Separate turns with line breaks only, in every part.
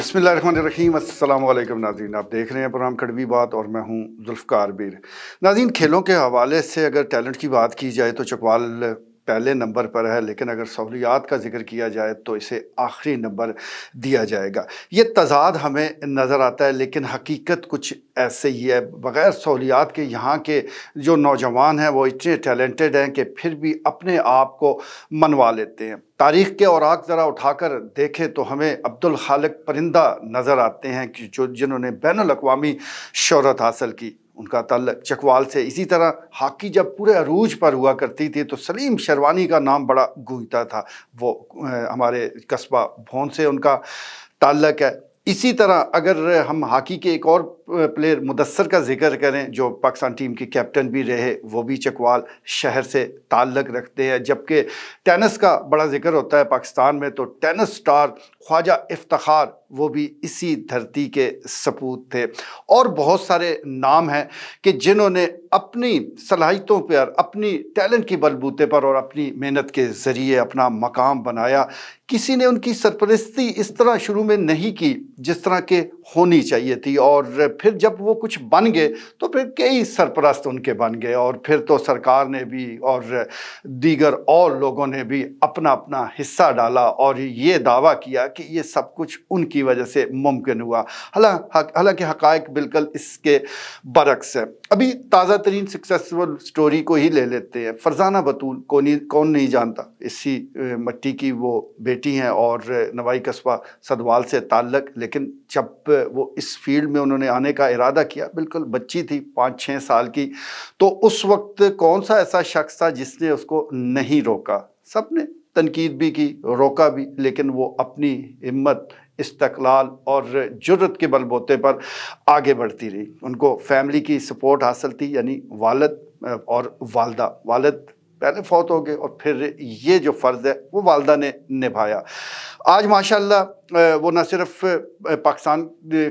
बिस्मिल्लाहिर्रहमानिर्रहीम। अस्सलाम वालेकुम नाज़रीन, आप देख रहे हैं प्रोग्राम कड़वी बात और मैं हूं जुल्फ़कार बीर। नाज़रीन, खेलों के हवाले से अगर टैलेंट की बात की जाए तो चकवाल पहले नंबर पर है, लेकिन अगर सहूलियात का जिक्र किया जाए तो इसे आखिरी नंबर दिया जाएगा। ये तज़ाद हमें नज़र आता है, लेकिन हकीकत कुछ ऐसे ही है। बग़ैर सहूलियात के यहाँ के जो नौजवान हैं वो इतने टैलेंटेड हैं कि फिर भी अपने आप को मनवा लेते हैं। तारीख़ के औराक ज़रा उठाकर देखें तो हमें अब्दुल खालिक परिंदा नज़र आते हैं कि जिन्होंने बैनुल अक़वामी शोहरत हासिल की। उनका ताल्लुक चकवाल से। इसी तरह हॉकी जब पूरे अरूज पर हुआ करती थी तो सलीम शेरवानी का नाम बड़ा गूंजता था। वो हमारे कस्बा भोन से उनका ताल्लुक है। इसी तरह अगर हम हॉकी के एक और प्लेयर मुदस्सर का जिक्र करें जो पाकिस्तान टीम के कैप्टन भी रहे, वो भी चकवाल शहर से ताल्लुक़ रखते हैं। जबकि टेनिस का बड़ा जिक्र होता है पाकिस्तान में तो टेनिस स्टार ख्वाजा इफ्तिखार वो भी इसी धरती के सपूत थे। और बहुत सारे नाम हैं कि जिन्होंने अपनी सलाहियतों पर, अपनी टैलेंट की बलबूते पर और अपनी मेहनत के ज़रिए अपना मकाम बनाया। किसी ने उनकी सरपरस्ती इस तरह शुरू में नहीं की जिस तरह के होनी चाहिए थी, और फिर जब वो कुछ बन गए तो फिर कई सरपरस्त उनके बन गए, और फिर तो सरकार ने भी और दीगर और लोगों ने भी अपना अपना हिस्सा डाला और ये दावा किया कि ये सब कुछ उनकी वजह से मुमकिन हुआ। हालांकि हक़ाइक़ बिल्कुल इसके बरक्स है। अभी ताज़ा तरीन सक्सेसफुल स्टोरी को ही ले लेते हैं। फरजाना बतूल कौन नहीं जानता, इसी मट्टी की वो बेटी हैं और नवाई कस्बा सदवाल से ताल्लुक़। लेकिन जब वो इस फील्ड में उन्होंने आने का इरादा किया, बिल्कुल बच्ची थी 5-6 साल की, तो उस वक्त कौन सा ऐसा शख्स था जिसने उसको नहीं रोका? सबने तनकीद भी की, रोका भी, लेकिन वो अपनी हिम्मत, इस्तक़लाल और जुर्रत के बलबूते पर आगे बढ़ती रही। उनको फैमिली की सपोर्ट हासिल थी, यानी वालिद और वालदा। वालिद पहले फौत हो गए और फिर ये जो फ़र्ज़ है वो वालदा ने निभाया। आज माशाअल्लाह वो न सिर्फ पाकिस्तान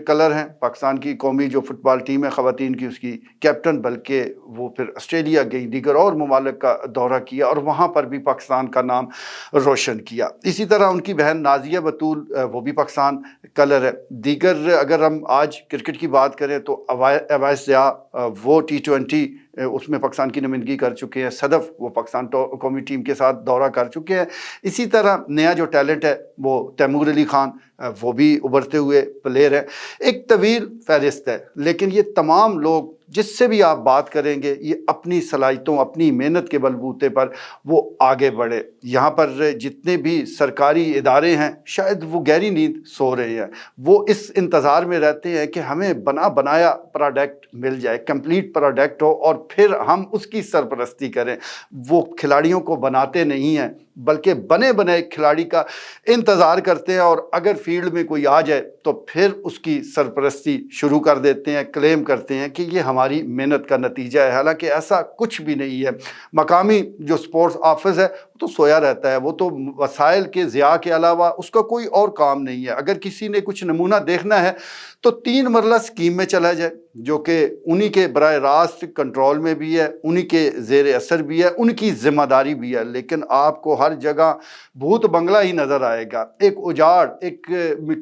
कलर हैं, पाकिस्तान की कौमी जो फुटबॉल टीम है ख़वातीन की, उसकी कैप्टन, बल्कि वो फिर ऑस्ट्रेलिया गई, दीगर और ममालिक का दौरा किया और वहाँ पर भी पाकिस्तान का नाम रोशन किया। इसी तरह उनकी बहन नाज़िया बतूल वो भी पाकिस्तान कलर है। दीगर अगर हम आज क्रिकेट की बात करें तो अवैस ज़िया वो T20 उसमें पाकिस्तान की नुमाइंदगी कर चुके हैं। सदफ़ वो पाकिस्तान कौमी टीम के साथ दौरा कर चुके हैं। इसी तरह नया जो टैलेंट है वो तैमूर अली खान, वो भी उभरते हुए प्लेयर है। एक तवील फहरिस्त है, लेकिन ये तमाम लोग जिससे भी आप बात करेंगे ये अपनी सलाहियतों, अपनी मेहनत के बलबूते पर वो आगे बढ़े। यहाँ पर जितने भी सरकारी इदारे हैं शायद वो गहरी नींद सो रहे हैं। वो इस इंतज़ार में रहते हैं कि हमें बना बनाया प्रोडक्ट मिल जाए, कंप्लीट प्रोडक्ट हो और फिर हम उसकी सरपरस्ती करें। वो खिलाड़ियों को बनाते नहीं हैं, बल्कि बने बनाए खिलाड़ी का इंतज़ार करते हैं, और अगर फील्ड में कोई आ जाए तो फिर उसकी सरपरस्ती शुरू कर देते हैं, क्लेम करते हैं कि ये हमारी मेहनत का नतीजा है। हालांकि ऐसा कुछ भी नहीं है। मकामी जो स्पोर्ट्स ऑफिस है वो तो सोया रहता है, वो तो वसाइल के ज़िया के अलावा उसका कोई और काम नहीं है। अगर किसी ने कुछ नमूना देखना है तो 3 मरला स्कीम में चला जाए, जो कि उन्हीं के बराह रास्त कंट्रोल में भी है, उन्हीं के ज़ेर असर भी है, उनकी ज़िम्मेदारी भी है। लेकिन आपको हर जगह भूत बंगला ही नज़र आएगा, एक उजाड़, एक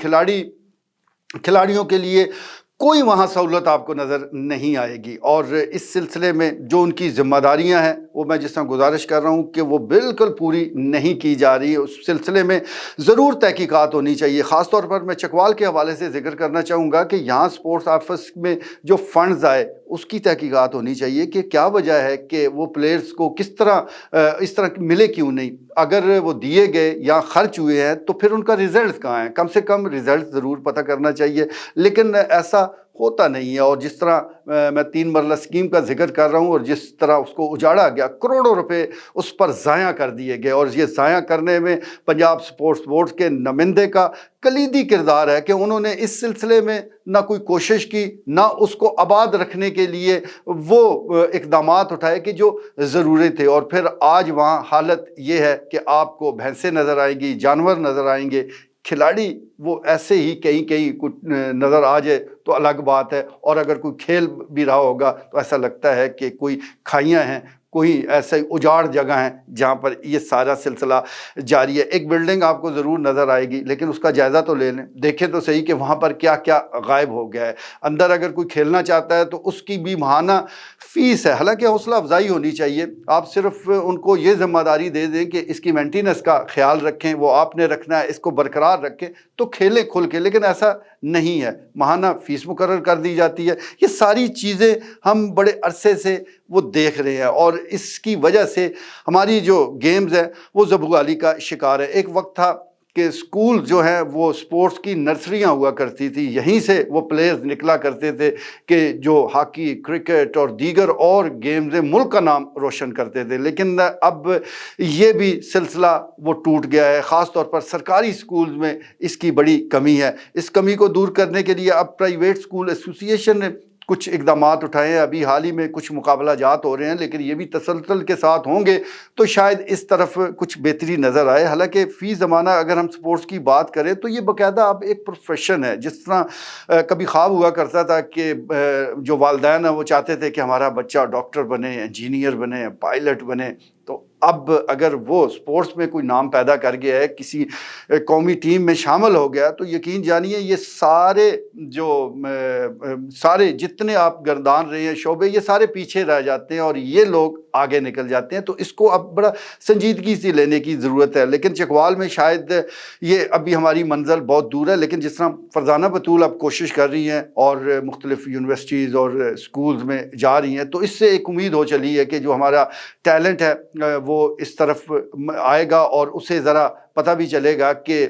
खिलाड़ियों के लिए कोई वहाँ सहूलत आपको नज़र नहीं आएगी। और इस सिलसिले में जो उनकी ज़िम्मेदारियाँ हैं वो मैं जिस तरह गुजारिश कर रहा हूँ कि वो बिल्कुल पूरी नहीं की जा रही है। उस सिलसिले में ज़रूर तहकीकात होनी चाहिए। ख़ास तौर पर मैं चकवाल के हवाले से ज़िक्र करना चाहूँगा कि यहाँ स्पोर्ट्स ऑफिस में जो फ़ंड्स आए उसकी तहकीकात होनी चाहिए कि क्या वजह है कि वो प्लेयर्स को किस तरह इस तरह मिले क्यों नहीं। अगर वो दिए गए या खर्च हुए हैं तो फिर उनका रिज़ल्ट कहाँ है? कम से कम रिज़ल्ट ज़रूर पता करना चाहिए, लेकिन ऐसा होता नहीं है। और जिस तरह मैं 3 मरला स्कीम का जिक्र कर रहा हूँ और जिस तरह उसको उजाड़ा गया, करोड़ों रुपए उस पर ज़ाया कर दिए गए, और ये ज़ाया करने में पंजाब स्पोर्ट्स बोर्ड के नुमाइंदे का कलीदी किरदार है कि उन्होंने इस सिलसिले में ना कोई कोशिश की, ना उसको आबाद रखने के लिए वो इक़दामात उठाए कि जो ज़रूरी थे। और फिर आज वहाँ हालत ये है कि आपको भैंसें नज़र आएंगी, जानवर नज़र आएंगे, खिलाड़ी वो ऐसे ही कहीं कहीं कुछ नज़र आ जाए तो अलग बात है। और अगर कोई खेल भी रहा होगा तो ऐसा लगता है कि कोई खाइयाँ हैं, کوئی ایسے اجاڑ جگہ ہیں جہاں پر یہ سارا سلسلہ جاری ہے. ایک بلڈنگ آپ کو ضرور نظر آئے گی لیکن اس کا جائزہ تو لے لیں, دیکھیں تو صحیح کہ وہاں پر کیا کیا غائب ہو گیا ہے. اندر اگر کوئی کھیلنا چاہتا ہے تو اس کی بھی ماہانہ فیس ہے, حالانکہ حوصلہ افزائی ہونی چاہیے. آپ صرف ان کو یہ ذمہ داری دے دیں کہ اس کی مینٹیننس کا خیال رکھیں, وہ آپ نے رکھنا ہے, اس کو برقرار رکھیں تو کھیلیں کھل کے, لیکن ایسا نہیں ہے. ماہانہ فیس مقرر کر دی جاتی ہے. یہ ساری چیزیں ہم بڑے عرصے سے وہ دیکھ رہے ہیں اور اس کی وجہ سے ہماری جو گیمز ہیں وہ زبوالی کا شکار ہے. ایک وقت تھا کہ اسکول جو ہیں وہ سپورٹس کی نرسریاں ہوا کرتی تھی, یہیں سے وہ پلیئرز نکلا کرتے تھے کہ جو ہاکی, کرکٹ اور دیگر اور گیمز ملک کا نام روشن کرتے تھے. لیکن اب یہ بھی سلسلہ وہ ٹوٹ گیا ہے. خاص طور پر سرکاری اسکولز میں اس کی بڑی کمی ہے. اس کمی کو دور کرنے کے لیے اب پرائیویٹ اسکول ایسوسی ایشن نے کچھ اقدامات اٹھائے ہیں. ابھی حال ہی میں کچھ مقابلہ جات ہو رہے ہیں, لیکن یہ بھی تسلسل کے ساتھ ہوں گے تو شاید اس طرف کچھ بہتری نظر آئے. حالانکہ فی زمانہ اگر ہم سپورٹس کی بات کریں تو یہ باقاعدہ اب ایک پروفیشن ہے. جس طرح کبھی خواب ہوا کرتا تھا کہ جو والدین ہیں وہ چاہتے تھے کہ ہمارا بچہ ڈاکٹر بنے, انجینئر بنے, پائلٹ بنے, تو اب اگر وہ سپورٹس میں کوئی نام پیدا کر گیا ہے, کسی قومی ٹیم میں شامل ہو گیا, تو یقین جانیے یہ سارے جتنے آپ گردان رہے ہیں شعبے, یہ سارے پیچھے رہ جاتے ہیں اور یہ لوگ آگے نکل جاتے ہیں. تو اس کو اب بڑا سنجیدگی سے لینے کی ضرورت ہے. لیکن چکوال میں شاید یہ ابھی ہماری منزل بہت دور ہے, لیکن جس طرح فرزانہ بطول اب کوشش کر رہی ہیں اور مختلف یونیورسٹیز اور سکولز میں جا رہی ہیں, تو اس سے ایک امید ہو چلی ہے کہ جو ہمارا ٹیلنٹ ہے وہ اس طرف آئے گا اور اسے ذرا پتہ بھی چلے گا کہ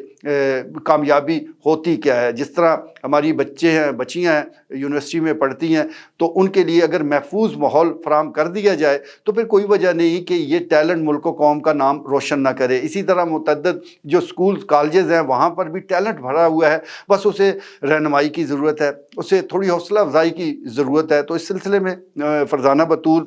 کامیابی ہوتی کیا ہے. جس طرح ہماری بچیاں ہیں یونیورسٹی میں پڑھتی ہیں, تو ان کے لیے اگر محفوظ ماحول فراہم کر دیا جائے تو پھر کوئی وجہ نہیں کہ یہ ٹیلنٹ ملک و قوم کا نام روشن نہ کرے. اسی طرح متعدد جو سکولز کالجز ہیں وہاں پر بھی ٹیلنٹ بھرا ہوا ہے, بس اسے رہنمائی کی ضرورت ہے, اسے تھوڑی حوصلہ افزائی کی ضرورت ہے. تو اس سلسلے میں فرزانہ بطول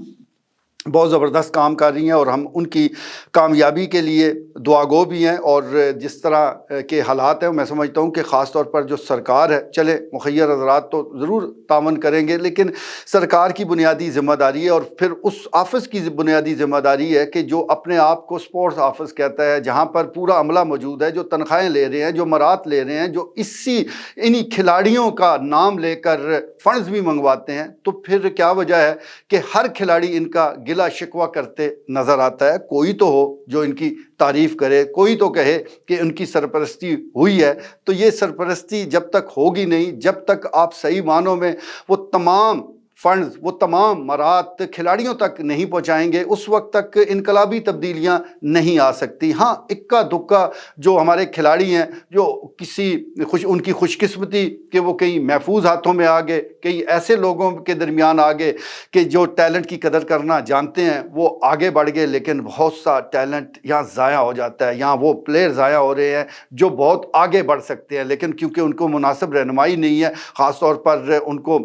بہت زبردست کام کر رہی ہیں اور ہم ان کی کامیابی کے لیے دعا گو بھی ہیں. اور جس طرح کے حالات ہیں میں سمجھتا ہوں کہ خاص طور پر جو سرکار ہے, چلے مخیر حضرات تو ضرور تعاون کریں گے, لیکن سرکار کی بنیادی ذمہ داری ہے اور پھر اس آفس کی بنیادی ذمہ داری ہے کہ جو اپنے آپ کو سپورٹس آفس کہتا ہے, جہاں پر پورا عملہ موجود ہے, جو تنخواہیں لے رہے ہیں, جو مرات لے رہے ہیں, جو انہی کھلاڑیوں کا نام لے کر فنڈز بھی منگواتے ہیں, تو پھر کیا وجہ ہے کہ ہر کھلاڑی ان کا گلا شکوہ کرتے نظر آتا ہے. کوئی تو ہو جو ان کی تعریف کرے, کوئی تو کہے کہ ان کی سرپرستی ہوئی ہے. تو یہ سرپرستی جب تک ہوگی نہیں, جب تک آپ صحیح معنوں میں وہ تمام فنڈز, وہ تمام مرات کھلاڑیوں تک نہیں پہنچائیں گے, اس وقت تک انقلابی تبدیلیاں نہیں آ سکتی. ہاں اکا دکا جو ہمارے کھلاڑی ہیں جو ان کی خوش قسمتی کہ وہ کہیں محفوظ ہاتھوں میں آ گئے, کئی ایسے لوگوں کے درمیان آ گئے کہ جو ٹیلنٹ کی قدر کرنا جانتے ہیں وہ آگے بڑھ گئے. لیکن بہت سا ٹیلنٹ یہاں ضائع ہو جاتا ہے, یہاں وہ پلیئر ضائع ہو رہے ہیں جو بہت آگے بڑھ سکتے ہیں, لیکن کیونکہ ان کو مناسب رہنمائی نہیں ہے, خاص طور پر ان کو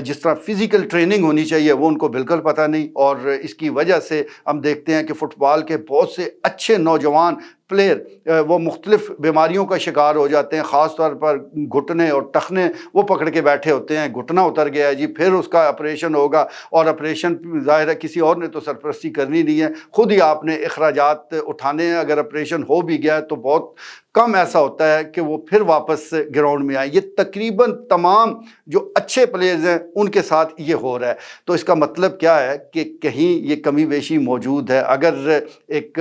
جس طرح فزیکل ٹریننگ ہونی چاہیے وہ ان کو بالکل پتہ نہیں. اور اس کی وجہ سے ہم دیکھتے ہیں کہ فٹ بال کے بہت سے اچھے نوجوان پلیئر وہ مختلف بیماریوں کا شکار ہو جاتے ہیں. خاص طور پر گھٹنے اور ٹخنے وہ پکڑ کے بیٹھے ہوتے ہیں, گھٹنا اتر گیا ہے جی, پھر اس کا آپریشن ہوگا, اور آپریشن ظاہر ہے کسی اور نے تو سرپرستی کرنی نہیں ہے, خود ہی آپ نے اخراجات اٹھانے ہیں. اگر آپریشن ہو بھی گیا ہے تو بہت کم ایسا ہوتا ہے کہ وہ پھر واپس گراؤنڈ میں آئیں. یہ تقریباً تمام جو اچھے پلیئرز ہیں ان کے ساتھ یہ ہو رہا ہے. تو اس کا مطلب کیا ہے کہ کہیں یہ کمی بیشی موجود ہے. اگر ایک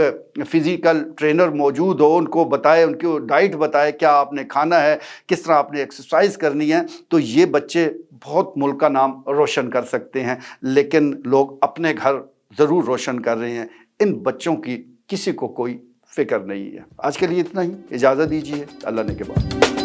فزیکل ٹرینر موجود ہو, ان کو بتائے, ان کو ڈائٹ بتائے کیا آپ نے کھانا ہے, کس طرح آپ نے ایکسرسائز کرنی ہے, تو یہ بچے بہت ملک کا نام روشن کر سکتے ہیں. لیکن لوگ اپنے گھر ضرور روشن کر رہے ہیں, ان بچوں کی کسی کو کوئی فکر نہیں ہے. آج کے لیے اتنا ہی, اجازت دیجیے, اللہ نے کے بعد.